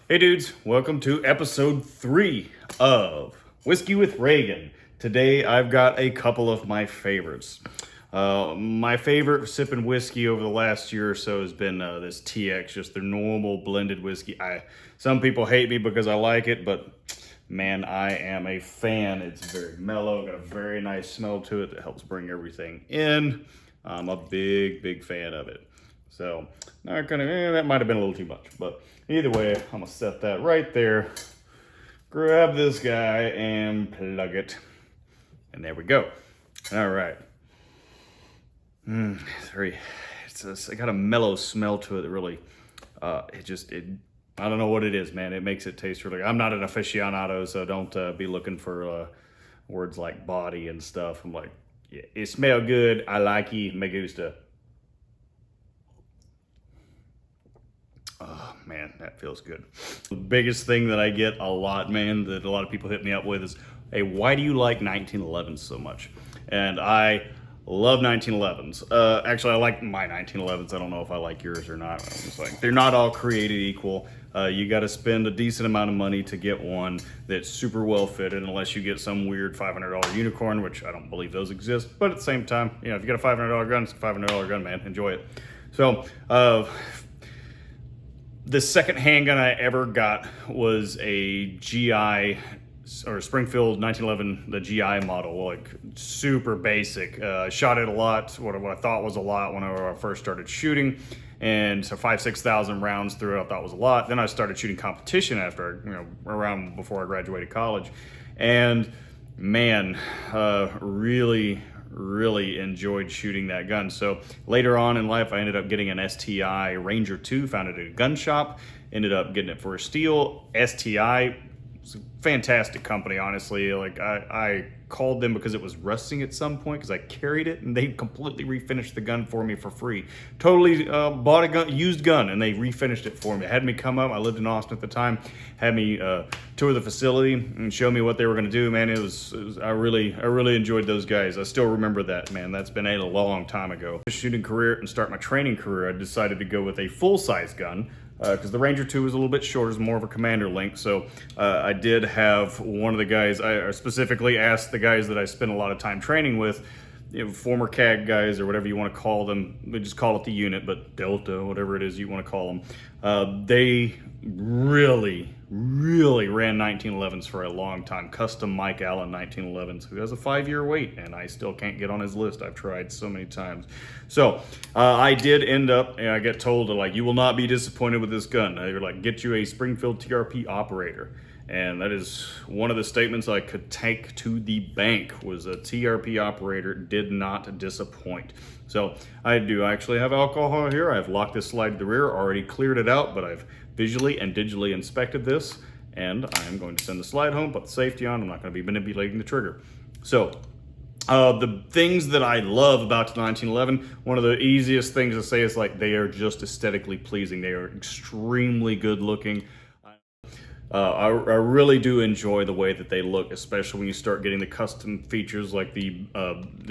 Hey dudes, welcome to episode 3 of Whiskey with Reagan. Today I've got a couple of my favorites. My favorite sipping whiskey over the last year or so has been this TX, just their normal blended whiskey. Some people hate me because I like it, but man, I am a fan. It's very mellow, got a very nice smell to it that helps bring everything in. I'm a big fan of it. So, not gonna, that might have been a little too much, but either way, I'm gonna set that right there, grab this guy and plug it, and there we go. All right. It's got a mellow smell to it that really, I don't know what it is, man. It makes it taste really, I'm not an aficionado, so don't be looking for words like body and stuff. I'm like, yeah, it smell good, I like it, me gusta. Oh man, that feels good. The biggest thing that I get a lot, man, that a lot of people hit me up with is, hey, why do you like 1911s so much? And I love 1911s. Actually, I like my 1911s. I don't know if I like yours or not. It's like, they're not all created equal. You got to spend a decent amount of money to get one that's super well fitted, unless you get some weird $500 unicorn, which I don't believe those exist. But at the same time, you know, if you got a $500 gun, it's a $500 gun, man. Enjoy it. So, the second handgun I ever got was a GI or Springfield 1911, the GI model, like super basic. Shot it a lot, what I thought was a lot when I first started shooting. And so 6,000 rounds through it I thought was a lot. Then I started shooting competition after, around before I graduated college. And man, really enjoyed shooting that gun. So later on in life, I ended up getting an STI Ranger 2, found it at a gun shop, ended up getting it for a steal. STI, it's a fantastic company, honestly. Like I called them because it was rusting at some point because I carried it, and they completely refinished the gun for me for free. Totally bought a gun, used gun, and they refinished it for me. Had me come up. I lived in Austin at the time. Had me tour the facility and show me what they were going to do. Man, I really enjoyed those guys. I still remember that, man. That's been a long time ago. Shooting career and start my training career, I decided to go with a full-size gun, because the Ranger 2 was a little bit shorter, it's more of a commander length. So I did have one of the guys, I specifically asked the guys that I spent a lot of time training with, former CAG guys or whatever you want to call them, we just call it the unit, but Delta, whatever it is you want to call them, they really ran 1911s for a long time. Custom Mike Allen 1911s, who has a 5-year wait, and I still can't get on his list. I've tried so many times. So I did end up, and I get told, like, you will not be disappointed with this gun. They're like, get you a Springfield TRP operator. And that is one of the statements I could take to the bank, was a TRP operator did not disappoint. So I do actually have alcohol here. I've locked this slide to the rear, already cleared it out, but I've visually and digitally inspected this, and I'm going to send the slide home, put the safety on. I'm not going to be manipulating the trigger. So the things that I love about the 1911, one of the easiest things to say is, like, they are just aesthetically pleasing. They are extremely good looking. I really do enjoy the way that they look, especially when you start getting the custom features like the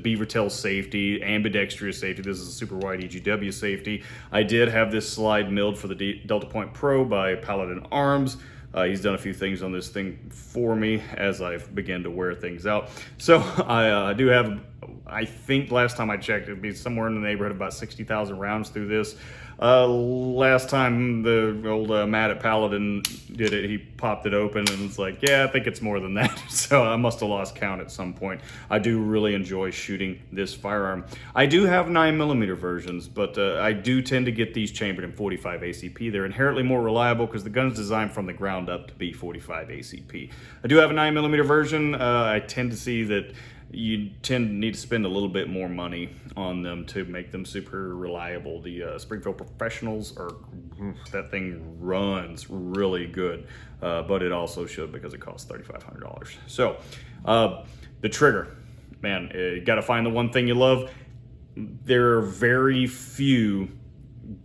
beaver tail safety, ambidextrous safety. This is a super wide EGW safety. I did have this slide milled for the Delta Point Pro by Paladin Arms. He's done a few things on this thing for me as I've begun to wear things out. So I do have, I think last time I checked, it'd be somewhere in the neighborhood of about 60,000 rounds through this. Last time the old Matt at Paladin did it, he popped it open and it's like, yeah, I think it's more than that. So I must have lost count at some point. I do really enjoy shooting this firearm. I do have 9mm versions, but I do tend to get these chambered in 45 ACP. They're inherently more reliable because the gun's designed from the ground up to be 45 ACP. I do have a 9mm version. I tend to see that you tend to need to spend a little bit more money on them to make them super reliable. The Springfield Professionals that thing runs really good, but it also should because it costs $3,500. So the trigger, man, you got to find the one thing you love. There are very few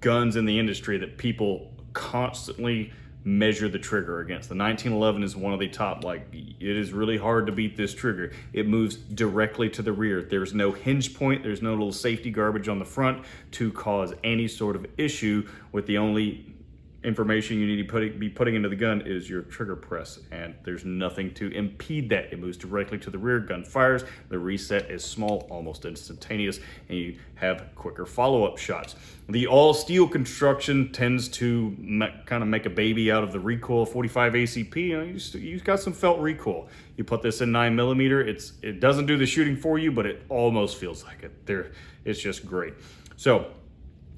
guns in the industry that people constantly measure the trigger against. The 1911 is one of the top. Like, it is really hard to beat this trigger. It moves directly to the rear. There's no hinge point. There's no little safety garbage on the front to cause any sort of issue with the only information you need to be putting into the gun is your trigger press, and there's nothing to impede that. It moves directly to the rear, gun fires, the reset is small, almost instantaneous, and you have quicker follow-up shots. The all-steel construction tends to kind of make a baby out of the recoil 45 ACP. You know, you've got some felt recoil. You put this in 9mm, it doesn't do the shooting for you, but it almost feels like it. It's just great. So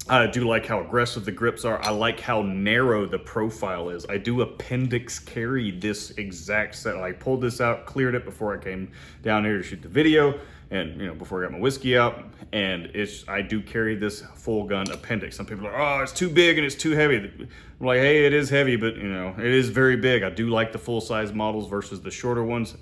I do like how aggressive the grips are. I like how narrow the profile is. I do appendix carry this exact set. I pulled this out, cleared it before I came down here to shoot the video, and before I got my whiskey out, and I do carry this full gun appendix. Some people are, oh, it's too big and it's too heavy. I'm like, hey, it is heavy, but it is very big. I do like the full-size models versus the shorter ones.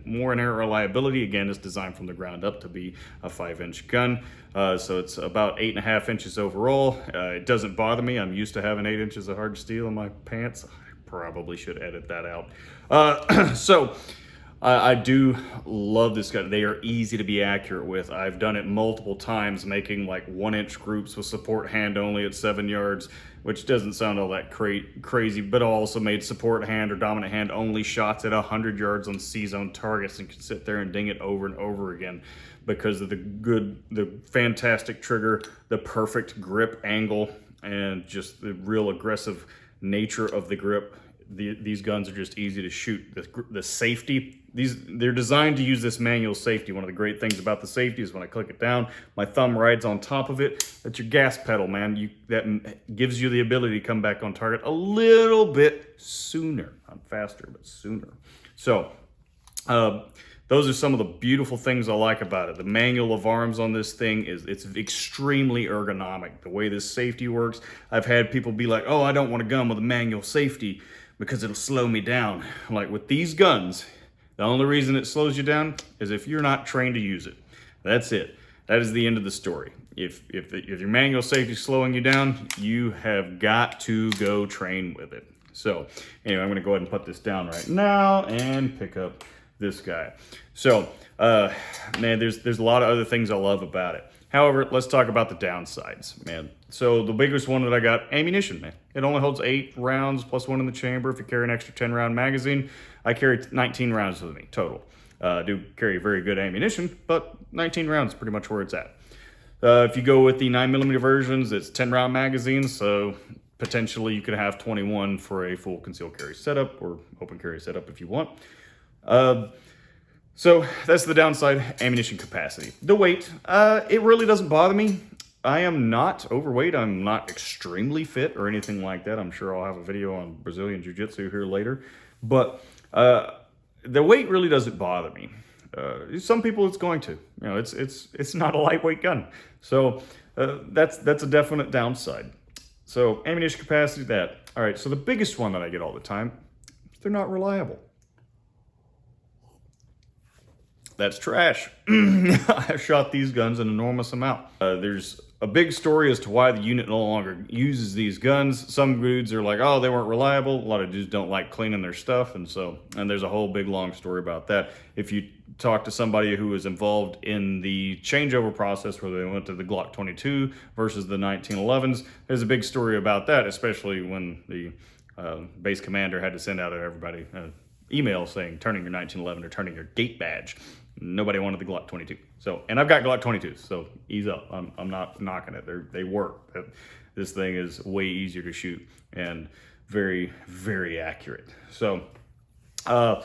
More inherent reliability. Again, it's designed from the ground up to be a 5-inch gun. So it's about 8.5 inches overall. It doesn't bother me. I'm used to having 8 inches of hard steel in my pants. I probably should edit that out. So I do love this gun. They are easy to be accurate with. I've done it multiple times, making like 1-inch groups with support hand only at 7 yards, which doesn't sound all that crazy, but I also made support hand or dominant hand only shots at 100 yards on C-zone targets and can sit there and ding it over and over again because of the fantastic trigger, the perfect grip angle, and just the real aggressive nature of the grip. These guns are just easy to shoot. The safety, they're designed to use this manual safety. One of the great things about the safety is when I click it down, my thumb rides on top of it. That's your gas pedal, man. That gives you the ability to come back on target a little bit sooner. Not faster, but sooner. So those are some of the beautiful things I like about it. The manual of arms on this thing it's extremely ergonomic. The way this safety works, I've had people be like, oh, I don't want a gun with a manual safety because it'll slow me down. Like with these guns, the only reason it slows you down is if you're not trained to use it. That's it. That is the end of the story. If your manual safety is slowing you down, you have got to go train with it. So anyway, I'm gonna go ahead and put this down right now and pick up this guy. So, man, there's a lot of other things I love about it. However, let's talk about the downsides, man. So the biggest one that I got, ammunition, man. It only holds 8 rounds plus 1 in the chamber. If you carry an extra 10-round magazine, I carry 19 rounds with me total. I do carry very good ammunition, but 19 rounds is pretty much where it's at. If you go with the 9mm versions, it's 10-round magazines, so potentially you could have 21 for a full concealed carry setup or open carry setup if you want. So that's the downside, ammunition capacity. The weight, it really doesn't bother me. I am not overweight. I'm not extremely fit or anything like that. I'm sure I'll have a video on Brazilian Jiu-Jitsu here later. But the weight really doesn't bother me. Some people it's going to. It's not a lightweight gun. So that's a definite downside. So ammunition capacity, that. All right, so the biggest one that I get all the time, they're not reliable. That's trash. I've shot these guns an enormous amount. There's a big story as to why the unit no longer uses these guns. Some dudes are like, oh, they weren't reliable. A lot of dudes don't like cleaning their stuff. And there's a whole big long story about that. If you talk to somebody who was involved in the changeover process where they went to the Glock 22 versus the 1911s, there's a big story about that, especially when the base commander had to send out to everybody email saying turning your 1911 or turning your gate badge. Nobody wanted the Glock 22. So, and I've got Glock 22s, so ease up. I'm not knocking it. They work. This thing is way easier to shoot and very, very accurate. So, the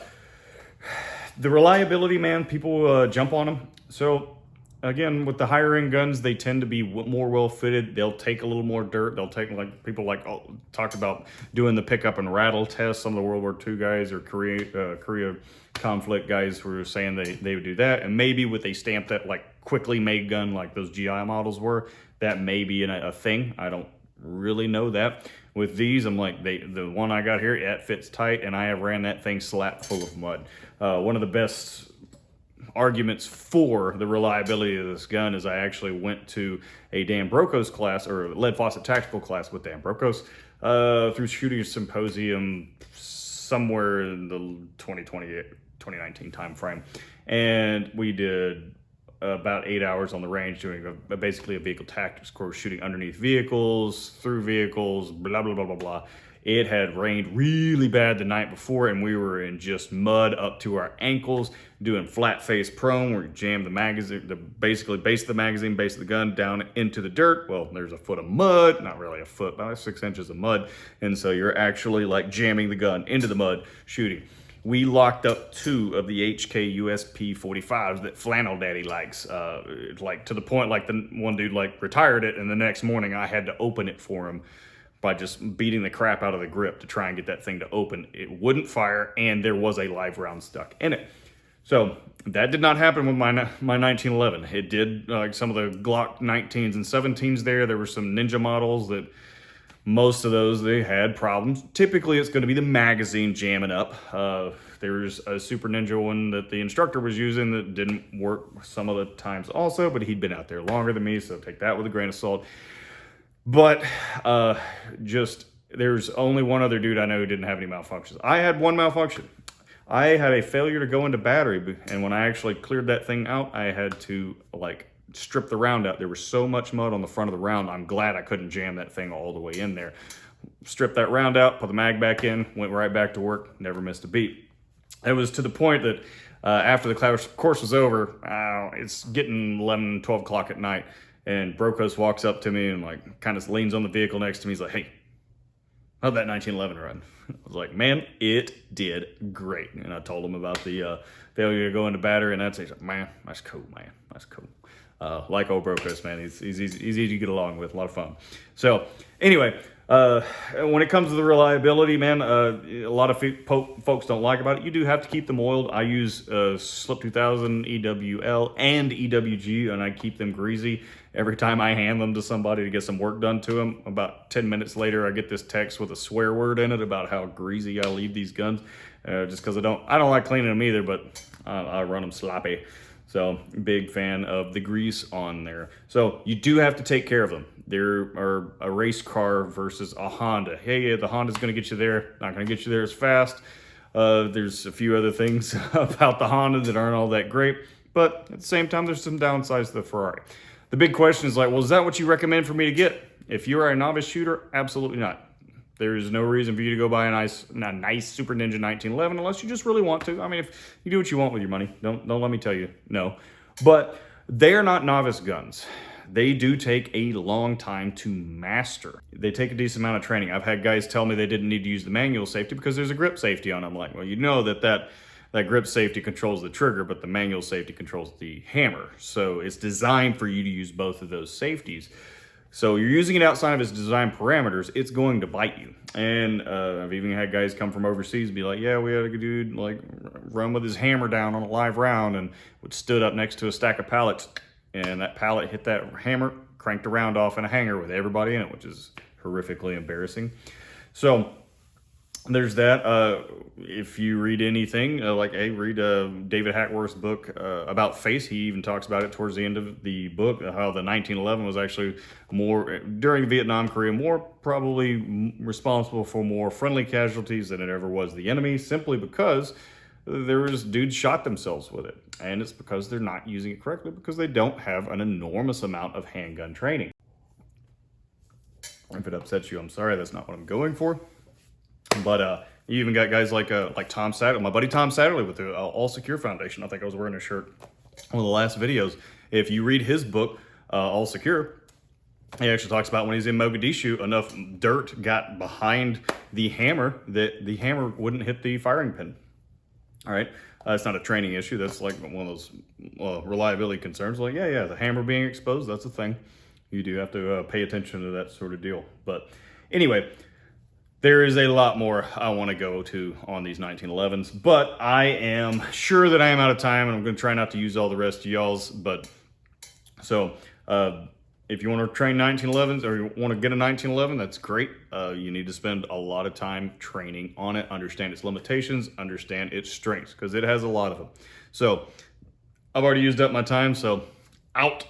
reliability, man, people jump on them. So, again, with the higher end guns, they tend to be more well fitted. They'll take a little more dirt. They'll take, like, people talked about doing the pickup and rattle test. Some of the World War II guys or Korea conflict guys were saying they would do that. And maybe with a stamp that like quickly made gun like those GI models were, that may be a thing. I don't really know that. With these, I'm like, the one I got here, it fits tight, and I have ran that thing slap full of mud. One of the best arguments for the reliability of this gun is I actually went to a Dan Brocos class, or lead faucet tactical class with Dan Brocos, through shooting symposium somewhere in the 2019 time frame, and we did about 8 hours on the range doing basically a vehicle tactics course, shooting underneath vehicles, through vehicles, blah, blah, blah, blah, blah. It had rained really bad the night before, and we were in just mud up to our ankles, doing flat face prone, where you jam the magazine, basically base of the magazine, base of the gun down into the dirt. Well, there's a foot of mud, not really a foot, about 6 inches of mud. And so you're actually like jamming the gun into the mud, shooting. We locked up 2 of the HK USP 45s that Flannel Daddy likes, like to the point like the one dude like retired it, and the next morning I had to open it for him by just beating the crap out of the grip to try and get that thing to open. It wouldn't fire, and there was a live round stuck in it. So that did not happen with my 1911. It did, like some of the Glock 19s and 17s there were some Ninja models that most of those, they had problems. Typically, it's going to be the magazine jamming up. There's a Super Ninja one that the instructor was using that didn't work some of the times also, but he'd been out there longer than me, so take that with a grain of salt. But there's only one other dude I know who didn't have any malfunctions. I had one malfunction. I had a failure to go into battery, and when I actually cleared that thing out, I had to like strip the round out. There was so much mud on the front of the round. I'm glad I couldn't jam that thing all the way in there. Stripped that round out, put the mag back in, went right back to work, never missed a beat. It was to the point that after the course was over, it's getting 11, 12 o'clock at night, and Brokos walks up to me and like kind of leans on the vehicle next to me. He's like, "Hey, how'd that 1911 run?" I was like, "Man, it did great." And I told him about the failure to go into battery, and he's like, "Man, that's cool, man. That's cool." Like old Brokos, man. He's easy to get along with, a lot of fun. So anyway, when it comes to the reliability, man, a lot of folks don't like about it. You do have to keep them oiled. I use Slip 2000, EWL, and EWG, and I keep them greasy every time I hand them to somebody to get some work done to them. About 10 minutes later, I get this text with a swear word in it about how greasy I leave these guns, just because I don't like cleaning them either, but I run them sloppy. So big fan of the grease on there. So you do have to take care of them. There are a race car versus a Honda. Hey, yeah, the Honda's going to get you there. Not going to get you there as fast. There's a few other things about the Honda that aren't all that great. But at the same time, there's some downsides to the Ferrari. The big question is like, well, is that what you recommend for me to get? If you're a novice shooter, absolutely not. There's no reason for you to go buy a nice Super Ninja 1911 unless you just really want to. I mean, if you do what you want with your money, don't let me tell you no. But they are not novice guns. They do take a long time to master. They take a decent amount of training. I've had guys tell me they didn't need to use the manual safety because there's a grip safety on them. I'm like, well, you know that grip safety controls the trigger, but the manual safety controls the hammer. So it's designed for you to use both of those safeties. So you're using it outside of its design parameters, it's going to bite you. And I've even had guys come from overseas be like, yeah, we had a dude like run with his hammer down on a live round and stood up next to a stack of pallets, and that pallet hit that hammer, cranked a round off in a hanger with everybody in it, which is horrifically embarrassing. So there's that. If you read anything, read David Hackworth's book about face. He even talks about it towards the end of the book, how the 1911 was actually more, during the Vietnam, Korea, more probably responsible for more friendly casualties than it ever was the enemy, simply because there was dudes shot themselves with it. And it's because they're not using it correctly, because they don't have an enormous amount of handgun training. If it upsets you, I'm sorry, that's not what I'm going for. But you even got guys like Tom Satterley, my buddy Tom Satterley with the All Secure Foundation. I think I was wearing a shirt one of the last videos. If you read his book, All Secure, he actually talks about when he's in Mogadishu, enough dirt got behind the hammer that the hammer wouldn't hit the firing pin. All right, it's not a training issue. That's like one of those reliability concerns. Like, yeah, the hammer being exposed, that's a thing. You do have to pay attention to that sort of deal. But anyway, there is a lot more I want to go to on these 1911s, but I am sure that I am out of time, and I'm going to try not to use all the rest of y'all's. But so if you want to train 1911s or you want to get a 1911, that's great. You need to spend a lot of time training on it, understand its limitations, understand its strengths, because it has a lot of them. So I've already used up my time, so out.